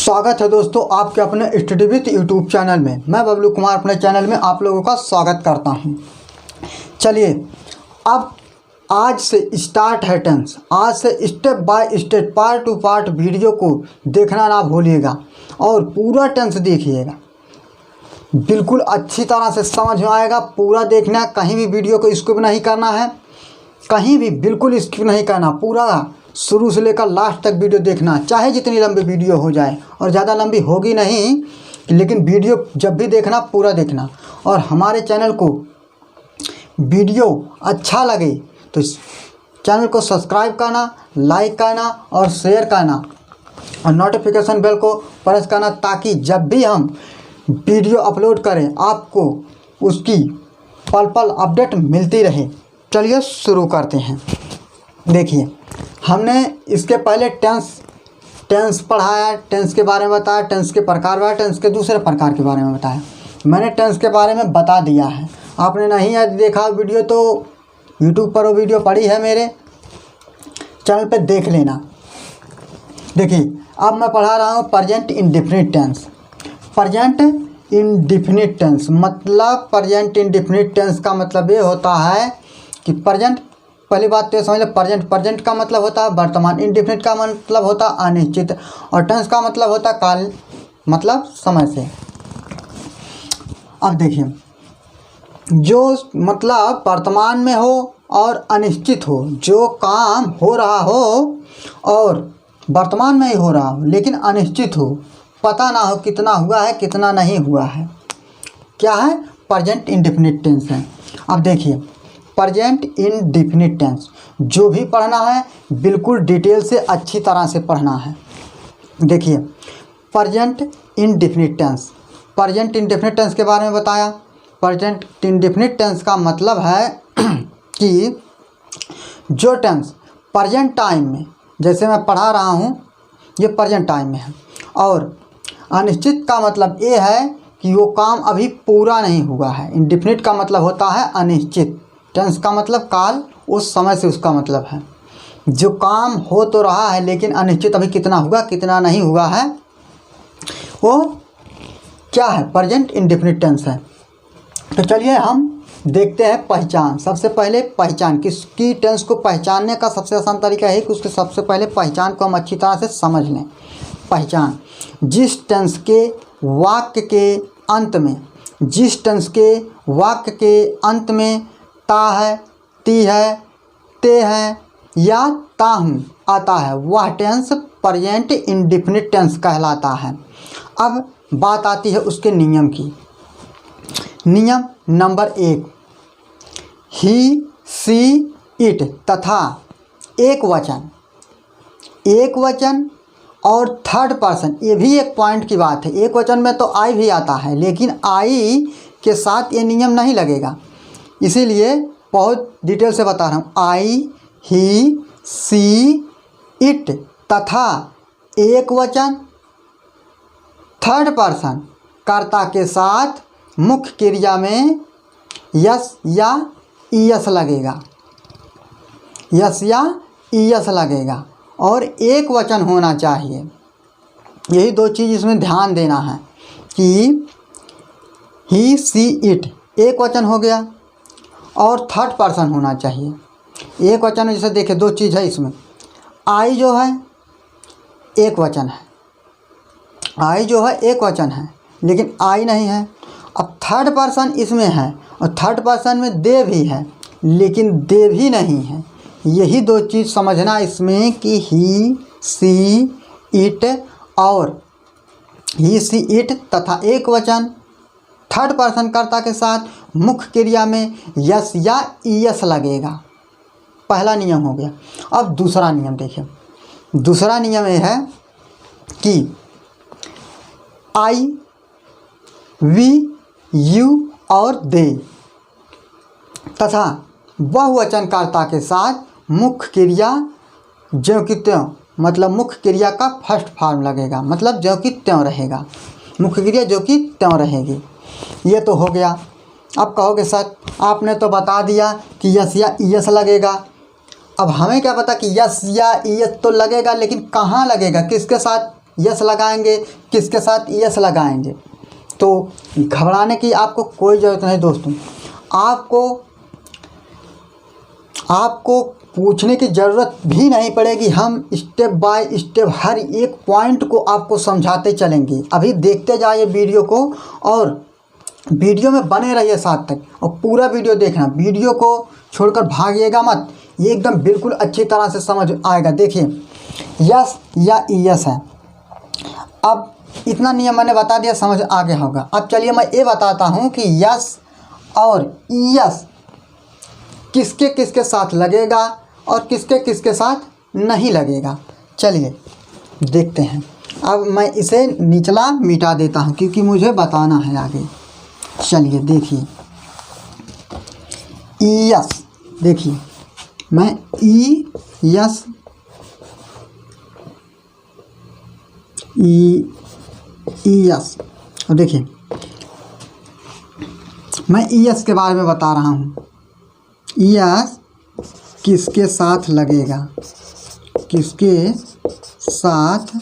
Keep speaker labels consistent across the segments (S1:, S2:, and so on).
S1: स्वागत है दोस्तों आपके अपने स्टडी विद यूट्यूब चैनल में। मैं बबलू कुमार अपने चैनल में आप लोगों का स्वागत करता हूं। चलिए अब आज से स्टार्ट है टेंस। आज से step by step part two part video को देखना ना भूलिएगा और पूरा टेंस देखिएगा, बिल्कुल अच्छी तरह से समझ में आएगा। पूरा देखना, कहीं भी वीडियो को स्किप नहीं करना है, कहीं भी बिल्कुल स्किप नहीं करना। पूरा शुरू से लेकर लास्ट तक वीडियो देखना, चाहे जितनी लंबी वीडियो हो जाए, और ज़्यादा लंबी होगी नहीं, लेकिन वीडियो जब भी देखना पूरा देखना। और हमारे चैनल को वीडियो अच्छा लगे तो चैनल को सब्सक्राइब करना, लाइक करना और शेयर करना और नोटिफिकेशन बेल को प्रेस करना, ताकि जब भी हम वीडियो अपलोड करें आपको उसकी पल पल अपडेट मिलती रहे। चलिए शुरू करते हैं। देखिए हमने इसके पहले टेंस पढ़ाया, टेंस के बारे में बताया, टेंस के प्रकार बताया, टेंस के दूसरे प्रकार के बारे में बताया। मैंने टेंस के बारे में बता दिया है। आपने नहीं देखा वीडियो तो यूट्यूब पर वो वीडियो पड़ी है, मेरे चैनल पे देख लेना। देखिए अब मैं पढ़ा रहा हूँ present indefinite tense. Present indefinite tense मतलब, प्रेजेंट इंडेफिनिट टेंस का मतलब ये होता है कि प्रेजेंट, पहली बात तो ये समझ लो, प्रेजेंट का मतलब होता है वर्तमान, इंडेफिनिट का मतलब होता है अनिश्चित, और टेंस का मतलब होता है काल, मतलब समय से। अब देखिए जो मतलब वर्तमान में हो और अनिश्चित हो, जो काम हो रहा हो और वर्तमान में ही हो रहा हो लेकिन अनिश्चित हो, पता ना हो कितना हुआ है कितना नहीं हुआ है, क्या है? प्रेजेंट इंडेफिनिट टेंस है। अब देखिए प्रेजेंट इंडेफिनिट टेंस जो भी पढ़ना है बिल्कुल डिटेल से अच्छी तरह से पढ़ना है। देखिए present indefinite tense, present indefinite tense के बारे में बताया। प्रेजेंट इंडेफिनिट टेंस का मतलब है कि जो टेंस प्रेजेंट टाइम में, जैसे मैं पढ़ा रहा हूँ ये प्रेजेंट टाइम में है, और अनिश्चित का मतलब ये है कि वो काम अभी पूरा नहीं हुआ है। इंडेफिनिट का मतलब होता है अनिश्चित, टेंस का मतलब काल, उस समय से उसका मतलब है जो काम हो तो रहा है लेकिन अनिश्चित अभी कितना हुआ कितना नहीं हुआ है, वो क्या है? प्रेजेंट इंडेफिनिट टेंस है। तो चलिए हम देखते हैं पहचान। सबसे पहले पहचान, किसकी टेंस को पहचानने का सबसे आसान तरीका है कि उसके सबसे पहले पहचान को हम अच्छी तरह से समझ लें। पहचान, जिस टेंस के वाक्य के अंत में, जिस टेंस के वाक्य के अंत में ता है, ती है, ते है या ताहू आता है, वह टेंस प्रेजेंट इंडेफिनिट टेंस कहलाता है। अब बात आती है उसके नियम की। नियम नंबर 1, ही, सी, इट तथा एक वचन और थर्ड पर्सन, ये भी एक पॉइंट की बात है। एक वचन में तो आई भी आता है, लेकिन आई के साथ ये नियम नहीं लगेगा, इसीलिए बहुत डिटेल से बता रहा हूँ। आई, ही, सी, इट तथा एक वचन, थर्ड पर्सन, कर्ता के साथ मुख्य क्रिया में यस या ईएस लगेगा, यस या ईएस लगेगा, और एक वचन होना चाहिए। यही दो चीज़ इसमें ध्यान देना है कि ही, सी, इट एक वचन हो गया और थर्ड पर्सन होना चाहिए। एक वचन में जैसे देखिए दो चीज़ है इसमें, आई जो है एक वचन है, आई जो है एक वचन है लेकिन आई नहीं है। अब थर्ड पर्सन इसमें है और थर्ड पर्सन में दे भी है लेकिन दे भी नहीं है। यही दो चीज़ समझना इसमें कि ही, सी, इट और ही, सी, इट तथा एक वचन, थर्ड पर्सन कर्ता के साथ मुख्य क्रिया में यस या ईएस लगेगा। पहला नियम हो गया। अब दूसरा नियम देखिए। दूसरा नियम ये है कि आई, वी, यू और दे तथा बहुवचन कर्ता के साथ मुख्य क्रिया ज्यों की त्यों, मतलब मुख्य क्रिया का फर्स्ट फॉर्म लगेगा, मतलब ज्यों की त्यों रहेगा, मुख्य क्रिया ज्यों की त्यों रहेगी। ये तो हो गया। अब कहोगे सर आपने तो बता दिया कि यस या ईएस लगेगा, अब हमें क्या पता कि यस या ईएस तो लगेगा, लेकिन कहाँ लगेगा, किसके साथ यस लगाएंगे, किसके साथ यस लगाएंगे। तो घबराने की आपको कोई ज़रूरत नहीं दोस्तों। आपको पूछने की ज़रूरत भी नहीं पड़ेगी। हम स्टेप बाय स्टेप हर एक पॉइंट को आपको समझाते चलेंगे। अभी देखते जाइए वीडियो को और वीडियो में बने रहिए साथ तक, और पूरा वीडियो देखना, वीडियो को छोड़कर भागिएगा मत। ये एकदम बिल्कुल अच्छी तरह से समझ आएगा। देखिए यस या यस है। अब इतना नियम मैंने बता दिया, समझ आ गया होगा। अब चलिए मैं ये बताता हूँ कि यस और यस किसके किसके साथ लगेगा और किसके किसके साथ नहीं लगेगा। चलिए देखते हैं। अब मैं इसे निचला मिटा देता हूँ क्योंकि मुझे बताना है आगे। चलिए देखिए यस, देखिए मैं यस यस, और देखिए मैं यस के बारे में बता रहा हूँ। यस किसके साथ लगेगा, किसके साथ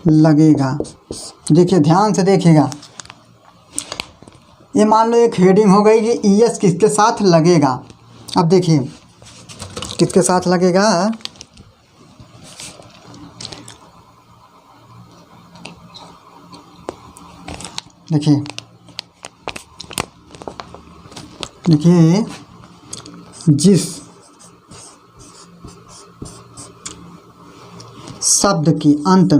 S1: लगेगा। देखिए ध्यान से देखिएगा। ये मान लो एक हेडिंग हो गई कि यस किसके साथ लगेगा। अब देखिए किसके साथ लगेगा। देखिए देखिए जिस शब्द के अंत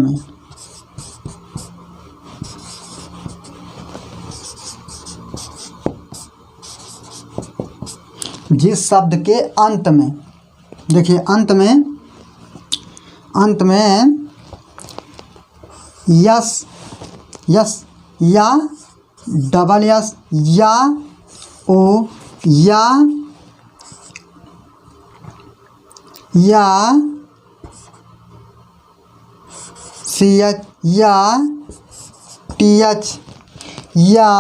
S1: में देखिए अंत में यस या डबल यस या ओ या सी एच या टी एच या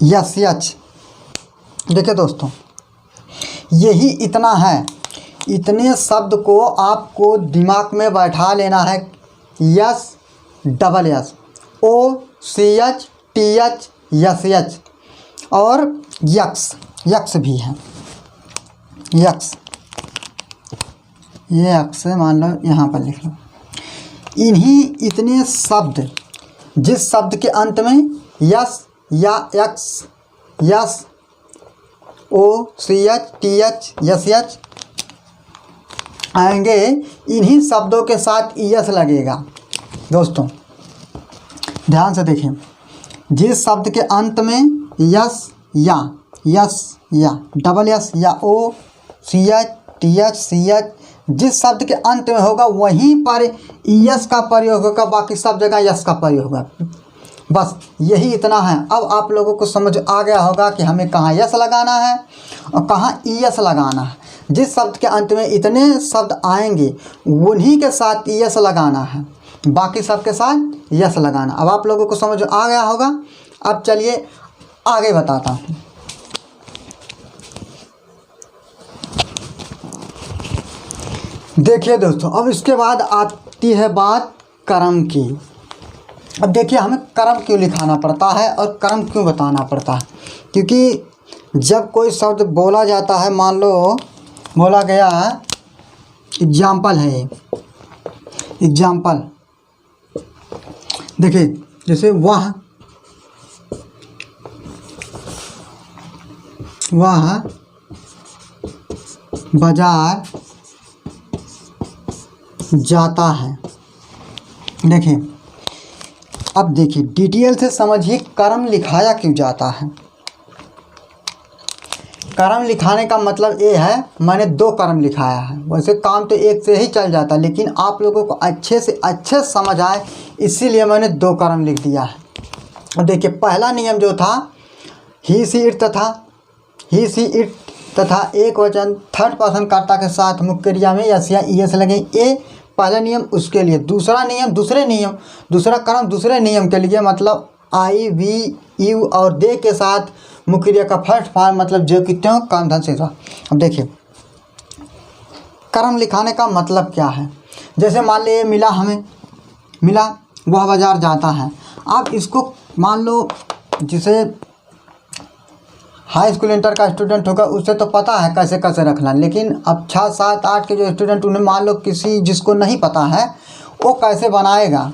S1: यस एच। देखिए दोस्तों यही इतना है। इतने शब्द को आपको दिमाग में बैठा लेना है। S double S, O C H T H S H, और यक्स भी है। यक्स मान लो यहाँ पर लिख लो। इन्हीं इतने शब्द, जिस शब्द के अंत में यस या X, S O C H T H S H आएंगे, इन्हीं शब्दों के साथ यस लगेगा। दोस्तों ध्यान से देखें। जिस शब्द के अंत में यस या डबल यस या O C H T H C H, जिस शब्द के अंत में होगा वहीं पर यस का प्रयोग होगा, बाकी सब जगह यस का प्रयोग होगा। बस यही इतना है। अब आप लोगों को समझ आ गया होगा कि हमें कहाँ यस लगाना है और कहाँ यस लगाना है। जिस शब्द के अंत में इतने शब्द आएंगे उन्हीं के साथ यस लगाना है, बाकी सब के साथ यस लगाना। अब आप लोगों को समझ आ गया होगा। अब चलिए आगे बताता हूँ। देखिए दोस्तों अब इसके बाद आती है बात कर्म की। अब देखिए हमें कर्म क्यों लिखाना पड़ता है और कर्म क्यों बताना पड़ता है। क्योंकि जब कोई शब्द बोला जाता है, मान लो बोला गया, एग्जाम्पल है ये, एग्जाम्पल देखिए जैसे वह बाजार जाता है। देखिए अब देखिए डिटेल से समझिए कर्म लिखाया क्यों जाता है। कर्म लिखाने का मतलब ये है, मैंने 2 कर्म लिखाया है। वैसे काम तो एक से ही चल जाता, लेकिन आप लोगों को अच्छे से अच्छे समझ आए इसीलिए मैंने 2 कर्म लिख दिया है। और देखिए पहला नियम जो था ही सी इट तथा एक वचन थर्ड पर्सन कर्ता के साथ मुख्य क्रिया में यस या ईएस लगे, ये पहला नियम उसके लिए। दूसरा कर्म दूसरे नियम के लिए, मतलब आई वी यू और दे के साथ मुख्य क्रिया का फर्स्ट फॉर्म, मतलब जो कि त्यों काम धन से था। अब देखिए क्रम लिखाने का मतलब क्या है। जैसे मान लीजिए मिला वह बाज़ार जाता है। अब इसको मान लो जिसे हाई स्कूल इंटर का स्टूडेंट होगा उससे तो पता है कैसे कैसे रखना, लेकिन अब 6, 7, 8 के जो स्टूडेंट उन्हें मान लो किसी जिसको नहीं पता है वो कैसे बनाएगा।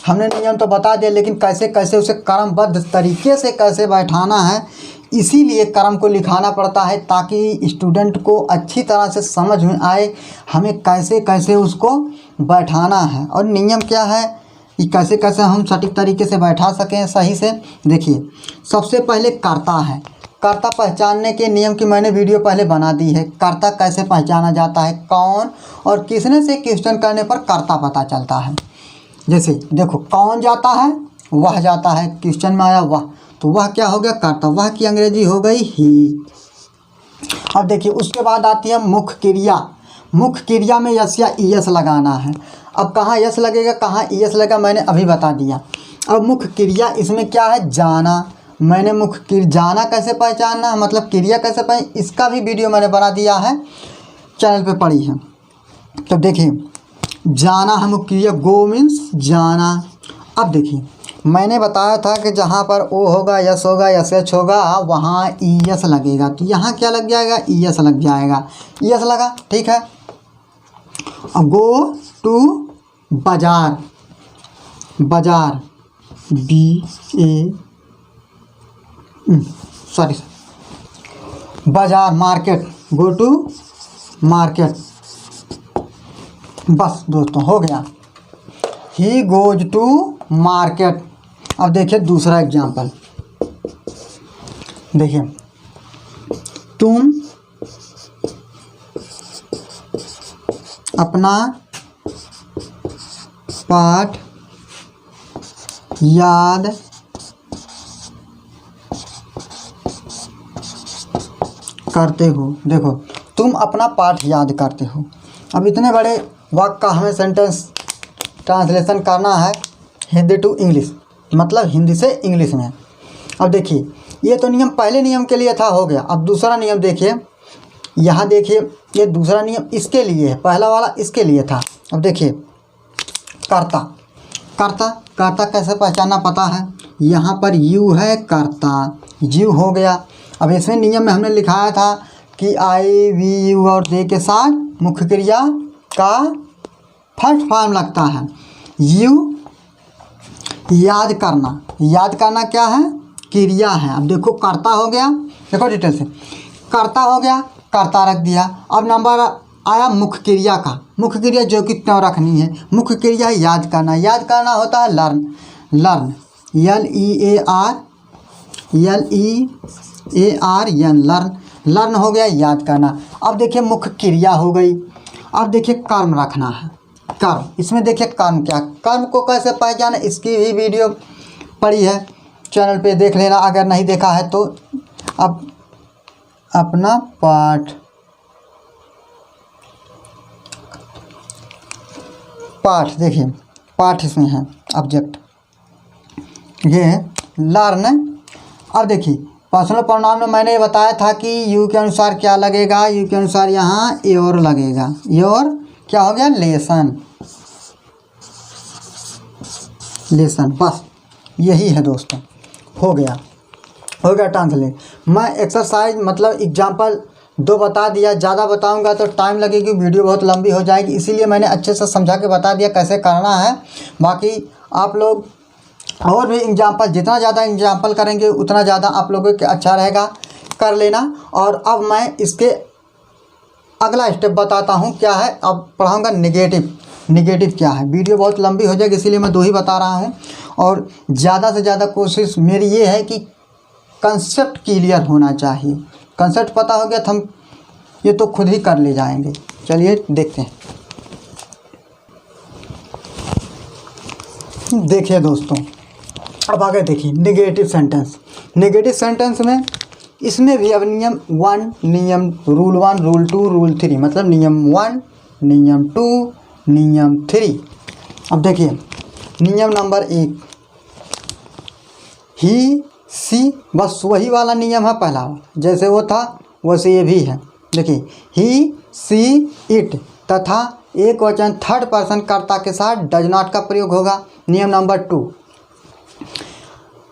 S1: हमने नियम तो बता दिया, लेकिन कैसे कैसे उसे क्रमबद्ध तरीके से कैसे बैठाना है, इसीलिए क्रम को लिखाना पड़ता है ताकि स्टूडेंट को अच्छी तरह से समझ में आए हमें कैसे कैसे उसको बैठाना है। और नियम क्या है कि कैसे कैसे हम सटीक तरीके से बैठा सकें सही से। देखिए सबसे पहले कर्ता है। कर्ता पहचानने के नियम की मैंने वीडियो पहले बना दी है। कर्ता कैसे पहचाना जाता है, कौन और किसने से क्वेश्चन करने पर कर्ता पता चलता है। जैसे देखो कौन जाता है, वह जाता है, क्वेश्चन में आया वह, तो वह क्या हो गया कर्ता, वह की अंग्रेजी हो गई ही। अब देखिए उसके बाद आती है मुख्य क्रिया। मुख्य क्रिया में यस या ईएस लगाना है। अब कहाँ यस लगेगा कहाँ ईएस लगेगा मैंने अभी बता दिया। अब मुख्य क्रिया इसमें क्या है, जाना। मैंने जाना कैसे पहचानना है, मतलब क्रिया कैसे इसका भी वीडियो मैंने बना दिया है, चैनल पे पड़ी है। तो देखिए जाना है मुख्य क्रिया, गो मीन्स जाना। अब देखिए मैंने बताया था कि जहाँ पर ओ होगा, यस होगा, यस एच होगा, वहाँ ई एस लगेगा। तो यहाँ क्या लग जाएगा, ई एस लग जाएगा। ई एस लगा, ठीक है। गो टू बाजार, बाजार बाजार, मार्केट, गो टू मार्केट। बस दोस्तों हो गया, ही गोज टू मार्केट। अब देखिए दूसरा एग्जाम्पल, देखिए तुम अपना पाठ याद करते हो। देखो तुम अपना पाठ याद करते हो। अब इतने बड़े वाक्य का हमें सेंटेंस ट्रांसलेशन करना है हिंदी टू इंग्लिश, मतलब हिंदी से इंग्लिश में। अब देखिए ये तो नियम पहले नियम के लिए था, हो गया। अब दूसरा नियम देखिए, यहाँ देखिए ये दूसरा नियम इसके लिए है, पहला वाला इसके लिए था। अब देखिए कर्ता, कर्ता कर्ता कैसे पहचानना पता है, यहाँ पर यू है कर्ता, यू हो गया। अब इसमें नियम में हमने लिखाया था कि आई वी यू और दे के साथ मुख्य क्रिया का फर्स्ट फॉर्म लगता है। यू याद करना, याद करना क्या है, क्रिया है। अब देखो कर्ता हो गया, देखो डिटेल से कर्ता हो गया, कर्ता रख दिया। अब नंबर आया मुख्य क्रिया का, मुख्य क्रिया जो कि क्यों रखनी है, मुख्य क्रिया याद करना। याद करना होता है learn, learn LEARN, learn, learn हो गया याद करना। अब देखिए मुख्य क्रिया हो गई। अब देखिए कर्म रखना है, कर्म। इसमें देखिए कर्म क्या, कर्म को कैसे पहचाने इसकी भी वीडियो पड़ी है, चैनल पे देख लेना अगर नहीं देखा है तो। अब अपना पाठ, पाठ देखिए पाठ इसमें है ऑब्जेक्ट, ये लर्न। अब देखिए पर्सनल प्रोनाउन में मैंने बताया था कि यू के अनुसार क्या लगेगा, यू के अनुसार यहाँ योर लगेगा। योर क्या हो गया, लेसन, लेसन। बस यही है दोस्तों, हो गया ट्रांसलेट। मैं एक्सरसाइज मतलब एग्जाम्पल 2 बता दिया, ज़्यादा बताऊंगा तो टाइम लगेगी, वीडियो बहुत लंबी हो जाएगी, इसीलिए मैंने अच्छे से समझा के बता दिया कैसे करना है। बाकी आप लोग और भी एग्जाम्पल, जितना ज़्यादा एग्जाम्पल करेंगे उतना ज़्यादा आप लोगों के अच्छा रहेगा, कर लेना। और अब मैं इसके अगला स्टेप बताता हूँ क्या है, अब पढ़ाऊँगा नेगेटिव। नेगेटिव क्या है, वीडियो बहुत लंबी हो जाएगी इसीलिए मैं 2 ही बता रहा हूँ। और ज़्यादा से ज़्यादा कोशिश मेरी ये है कि कंसेप्ट क्लियर होना चाहिए। कंसेप्ट पता हो गया तो हम ये तो खुद ही कर ले जाएंगे। चलिए देखते हैं। देखिए दोस्तों अब आगे देखिए नेगेटिव सेंटेंस। नेगेटिव सेंटेंस में इसमें भी अब नियम 1, नियम रूल 1, रूल 2, रूल 3, मतलब नियम 1, नियम 2, नियम 3। अब देखिए नियम नंबर 1 ही सी, बस वही वाला नियम है पहला, जैसे वो था वैसे ये भी है। देखिए ही सी इट, तथा एक वचन थर्ड पर्सन कर्ता के साथ डज नॉट का प्रयोग होगा। नियम नंबर 2,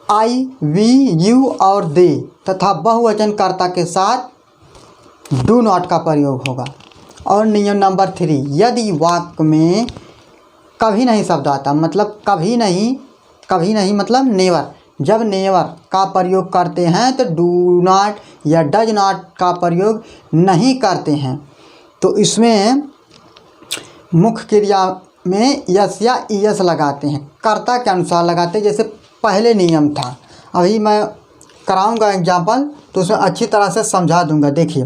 S1: आई, वी, यू और दे तथा बहुवचन कर्ता के साथ डू नॉट का प्रयोग होगा। और नियम नंबर 3, यदि वाक्य में कभी नहीं शब्द आता, मतलब कभी नहीं मतलब नेवर, जब नेवर का प्रयोग करते हैं तो डू नॉट या डज नॉट का प्रयोग नहीं करते हैं, तो इसमें मुख्य क्रिया में यस या ईएस लगाते हैं, कर्ता के अनुसार लगाते हैं, जैसे पहले नियम था। अभी मैं कराऊंगा एग्जाम्पल तो उसमें अच्छी तरह से समझा दूंगा। देखिए,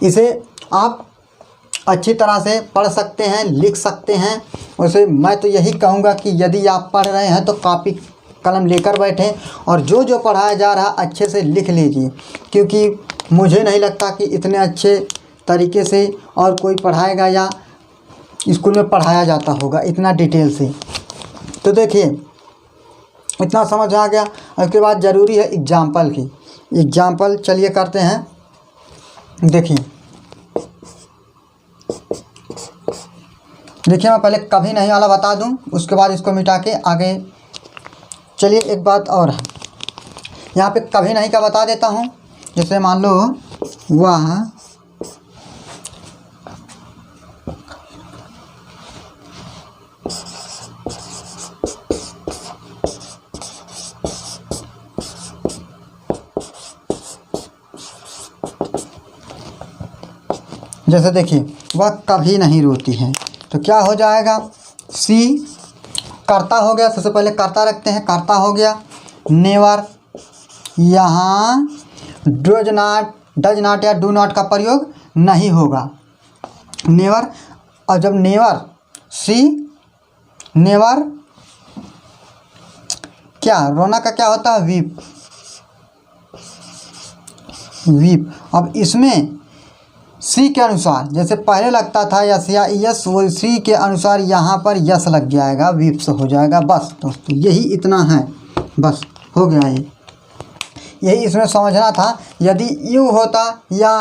S1: इसे आप अच्छी तरह से पढ़ सकते हैं, लिख सकते हैं। वैसे मैं तो यही कहूँगा कि यदि आप पढ़ रहे हैं तो कॉपी कलम लेकर बैठें और जो जो पढ़ाया जा रहा अच्छे से लिख लीजिए, क्योंकि मुझे नहीं लगता कि इतने अच्छे तरीके से और कोई पढ़ाएगा या स्कूल में पढ़ाया जाता होगा इतना डिटेल से। तो देखिए, इतना समझ आ गया। उसके बाद ज़रूरी है एग्जाम्पल की। एग्जाम्पल चलिए करते हैं। देखिए मैं पहले कभी नहीं वाला बता दूं, उसके बाद इसको मिटा के आगे चलिए। एक बात और है, यहाँ पे कभी नहीं का बता देता हूँ। जैसे मान लो वह जैसे देखिए, वह कभी नहीं रोती है, तो क्या हो जाएगा, सी कर्ता हो गया। सबसे पहले कर्ता रखते हैं, कर्ता हो गया। नेवर, यहाँ डज नॉट या डू नॉट का प्रयोग नहीं होगा, नेवर। और जब नेवर, सी नेवर, क्या रोना का क्या होता है, वीप, वीप। अब इसमें सी के अनुसार जैसे पहले लगता था यस या यस, वो सी के अनुसार यहाँ पर यस लग जाएगा, वीप्स हो जाएगा। बस दोस्तों यही इतना है, बस हो गया। यही इसमें समझना था। यदि यू होता या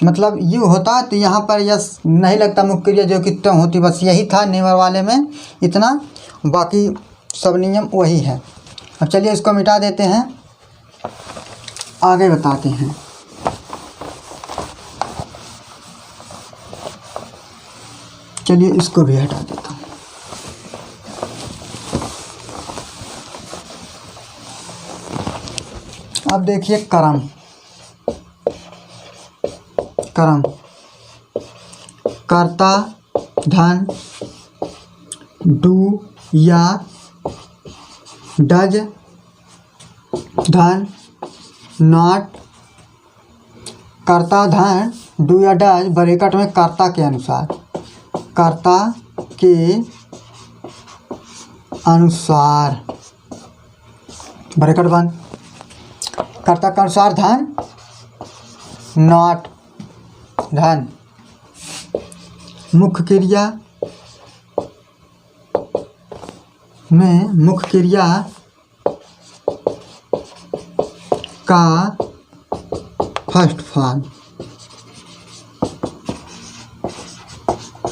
S1: मतलब यू होता तो यहाँ पर यस नहीं लगता, मुख्य क्रिया जो कि तुम होती। बस यही था नेवर वाले में इतना, बाकी सब नियम वही है। अब चलिए इसको मिटा देते हैं, आगे बताते हैं। चलिए इसको भी हटा देता हूँ। अब देखिए कर्म, कर्ता धन डू या डज धन नॉट, कर्ता धन डू या डज ब्रैकेट में कर्ता के अनुसार, कर्ता के अनुसार ब्रैकेट बंद, कर्ता के अनुसार धन नॉट, धन मुख्य क्रिया में मुख्य क्रिया का फर्स्ट फॉर्म,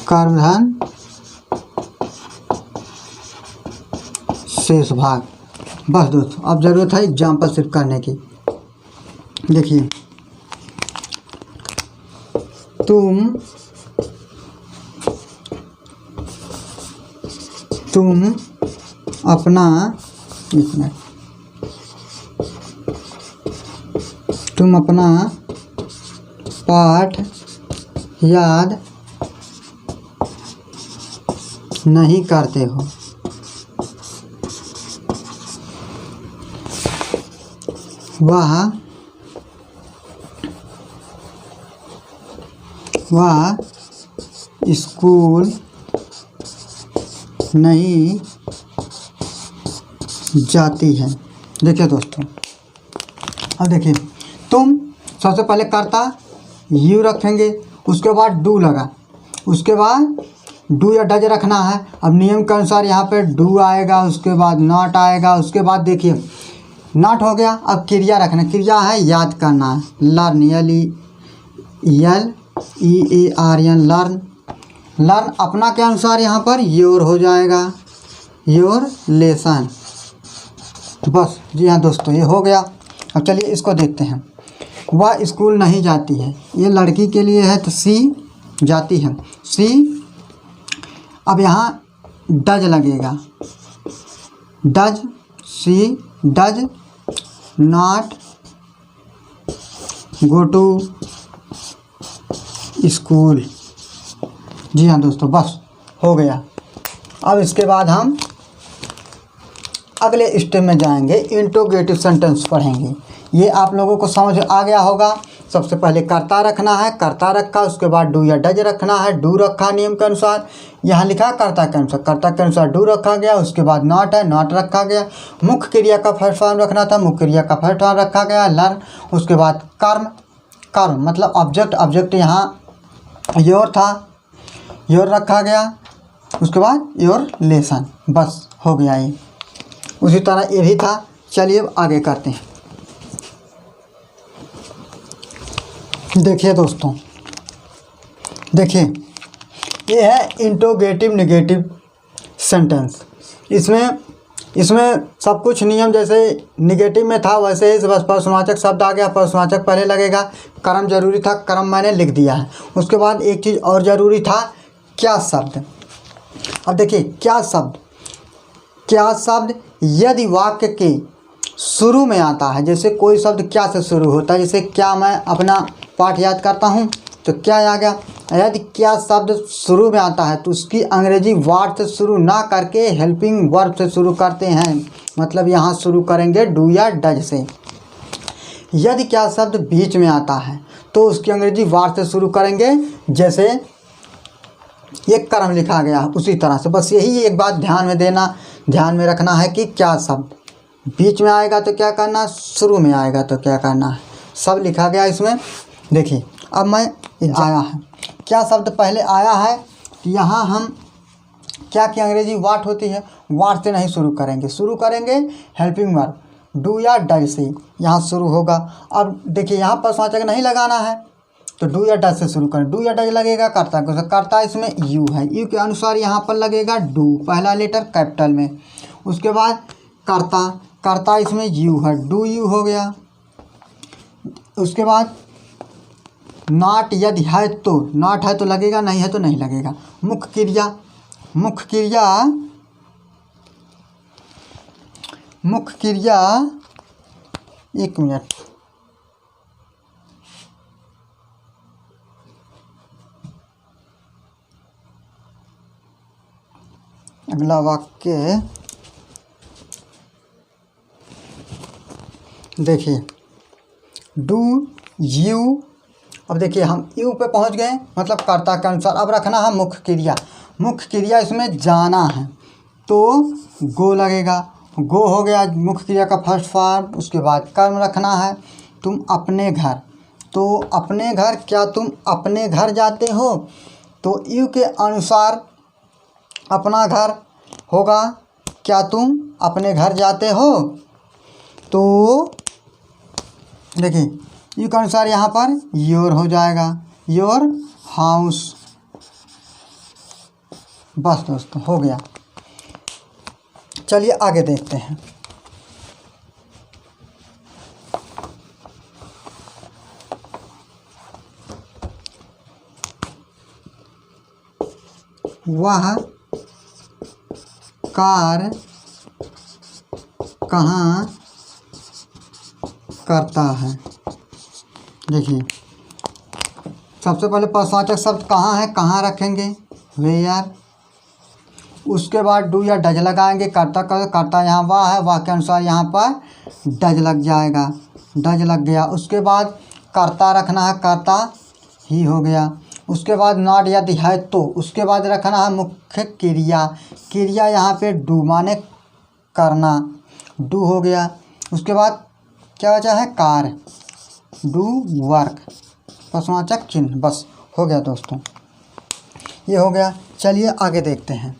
S1: कर्मधन शेष भाग। बस दोस्तों, अब ज़रूरत है एग्जाम्पल सिर्फ करने की। देखिए, तुम अपना, एक मिनट, तुम अपना पाठ याद नहीं करते हो। वह स्कूल नहीं जाती है। देखिए दोस्तों, अब देखिए, तुम सबसे पहले कर्ता यू रखेंगे, उसके बाद डू लगा, उसके बाद डू या डज रखना है। अब नियम के अनुसार यहाँ पे डू आएगा, उसके बाद नॉट आएगा, उसके बाद देखिए नॉट हो गया। अब क्रिया रखना, क्रिया है याद करना, लर्न, EARN लर्न। लर्न अपना के अनुसार यहाँ पर योर हो जाएगा, योर लेसन। बस जी हाँ दोस्तों, ये हो गया। अब चलिए इसको देखते हैं। वह स्कूल नहीं जाती है, ये लड़की के लिए है तो सी जाती है, सी। अब यहाँ डज लगेगा, does, she does not go to school. जी हाँ दोस्तों, बस हो गया। अब इसके बाद हम अगले स्टेप में जाएंगे, इंट्रोगेटिव सेंटेंस पढ़ेंगे। ये आप लोगों को समझ आ गया होगा। सबसे पहले कर्ता रखना है, कर्ता रखा, उसके बाद डू या डज रखना है, डू रखा नियम के अनुसार, यहाँ लिखा कर्ता के अनुसार, कर्ता के अनुसार डू रखा गया। उसके बाद नॉट है, नॉट रखा गया। मुख्य क्रिया का फर्स्ट फॉर्म रखना था, मुख्य क्रिया का फर्स्ट फॉर्म रखा गया, लर्न। उसके बाद कर्म, कर्म मतलब ऑब्जेक्ट, ऑब्जेक्ट यहाँ योर था, योर रखा गया। उसके बाद योर लेसन, बस हो गया ये। उसी तरह ये भी था। चलिए अब आगे करते हैं। देखिए दोस्तों, देखिए ये है इंट्रोगेटिव नेगेटिव सेंटेंस। इसमें सब कुछ नियम जैसे निगेटिव में था वैसे ही बस प्रश्नवाचक शब्द आ गया, प्रश्नवाचक पहले लगेगा। कर्म जरूरी था, कर्म मैंने लिख दिया है। उसके बाद एक चीज़ और ज़रूरी था, क्या शब्द। अब देखिए क्या शब्द, क्या शब्द यदि वाक्य के शुरू में आता है, जैसे कोई शब्द क्या से शुरू होता है, जैसे क्या, मैं अपना पाठ याद करता हूँ तो क्या आ गया। यदि क्या शब्द शुरू में आता है तो उसकी अंग्रेजी वर्ड से शुरू ना करके हेल्पिंग वर्ब से शुरू करते हैं, मतलब यहाँ शुरू करेंगे डू या डज से। यदि क्या शब्द बीच में आता है तो उसकी अंग्रेजी वर्ड से शुरू करेंगे, जैसे ये कर्म लिखा गया उसी तरह से। बस यही एक बात ध्यान में देना, ध्यान में रखना है कि क्या शब्द बीच में आएगा तो क्या करना, शुरू में आएगा तो क्या करना है, सब लिखा गया इसमें। देखिए अब मैं आया है, क्या शब्द पहले आया है तो यहाँ हम क्या की अंग्रेजी वाट होती है, वाट से नहीं शुरू करेंगे, शुरू करेंगे हेल्पिंग वर्ब डू या डज से, यहाँ शुरू होगा। अब देखिए यहाँ प्रश्नवाचक नहीं लगाना है तो डू या डज से शुरू करें, डू या डज लगेगा कर्ता को, कर्ता इसमें यू है, यू के अनुसार यहाँ पर लगेगा डू, पहला लेटर कैपिटल में। उसके बाद कर्ता, कर्ता इसमें यू है, डू यू हो गया। उसके बाद नॉट, यदि है तो, नॉट है तो लगेगा, नहीं है तो नहीं लगेगा। मुख्य क्रिया, मुख्य क्रिया, मुख्य क्रिया, एक मिनट, अगला वाक्य देखिए, डू यू। अब देखिए हम यू पे पहुंच गए, मतलब कर्ता के अनुसार। अब रखना है मुख्य क्रिया, मुख्य क्रिया इसमें जाना है तो गो लगेगा, गो हो गया मुख्य क्रिया का फर्स्ट फॉर्म। उसके बाद कर्म रखना है, तुम अपने घर, तो अपने घर, क्या तुम अपने घर जाते हो, तो यू के अनुसार अपना घर होगा, क्या तुम अपने घर जाते हो। तो देखिए यू के अनुसार यहाँ पर योर हो जाएगा, योर हाउस। बस दोस्तों हो गया। चलिए आगे देखते हैं। वह कार कहाँ करता है। देखिए सबसे पहले प्रश्नवाचक शब्द कहाँ है, कहाँ रखेंगे, वेयर। उसके बाद डू या डज लगाएंगे, कर्ता का कर्ता यहाँ वाह है, वाह के अनुसार यहाँ पर डज लग जाएगा, डज लग गया। उसके बाद कर्ता रखना है, कर्ता ही हो गया। उसके बाद नॉट यदि है तो, उसके बाद रखना है मुख्य क्रिया, क्रिया यहाँ पे डू माने करना, डू हो गया। उसके बाद क्या बचा है, कार, डू वर्क, प्रश्नवाचक चिन्ह। बस हो गया दोस्तों, ये हो गया। चलिए आगे देखते हैं।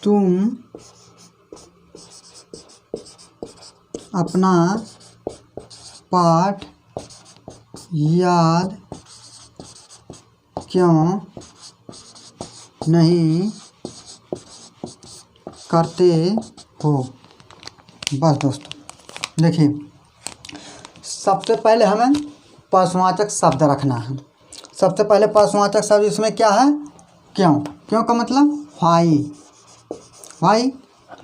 S1: तुम अपना पाठ याद क्यों नहीं करते हो। बस दोस्तों देखिए, सबसे पहले हमें प्रश्नवाचक शब्द रखना है। सबसे पहले प्रश्नवाचक शब्द इसमें क्या है, क्यों। क्यों का मतलब व्हाई, व्हाई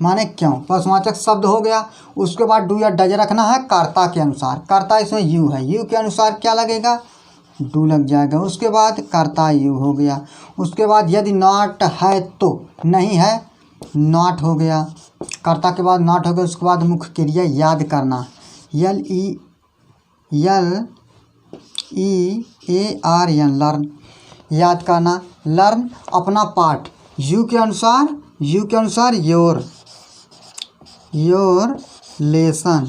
S1: माने क्यों, प्रश्नवाचक शब्द हो गया। उसके बाद डू या डज रखना है कर्ता के अनुसार। कर्ता इसमें यू है, यू के अनुसार क्या लगेगा, डू लग जाएगा। उसके बाद कर्ता यू हो गया। उसके बाद यदि नॉट है तो नहीं है, नॉट हो गया। कर्ता के बाद नॉट हो गया। उसके बाद मुख्य क्रिया याद करना, L E A R N, learn, याद करना। लर्न अपना पाठ, यू के अनुसार योर लेसन,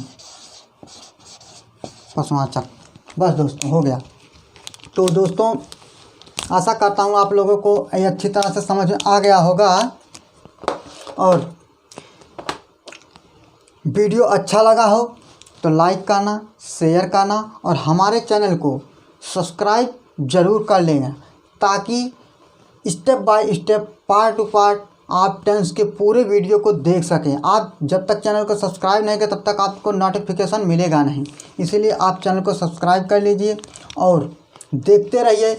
S1: प्रश्नवाचक। बस दोस्तों हो गया। तो दोस्तों आशा करता हूँ आप लोगों को ये अच्छी तरह से समझ में आ गया होगा। और वीडियो अच्छा लगा हो तो लाइक करना, शेयर करना और हमारे चैनल को सब्सक्राइब ज़रूर कर लेना, ताकि step by step, part two part आप टेंस के पूरे वीडियो को देख सकें। आप जब तक चैनल को सब्सक्राइब नहीं करें तब तक आपको नोटिफिकेशन मिलेगा नहीं। इसीलिए आप चैनल को सब्सक्राइब कर लीजिए और देखते रहिए।